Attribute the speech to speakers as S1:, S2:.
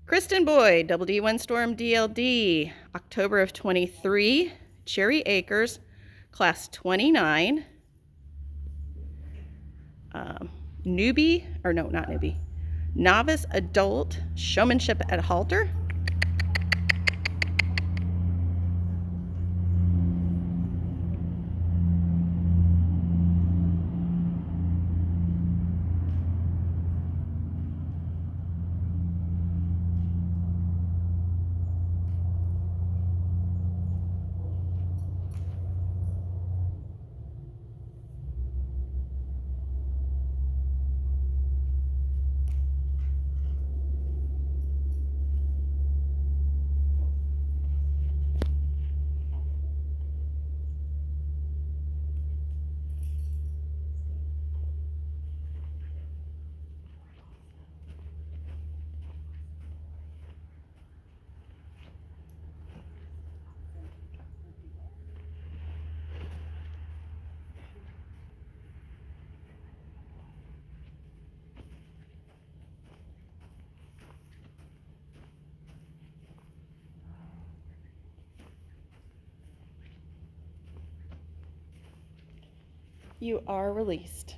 S1: Kristen Boyd, Double D Windstorm DLD, October of 23, Cherry Acres, Class 29. Newbie, or no, not newbie, Novice Adult Showmanship at Halter. You are released.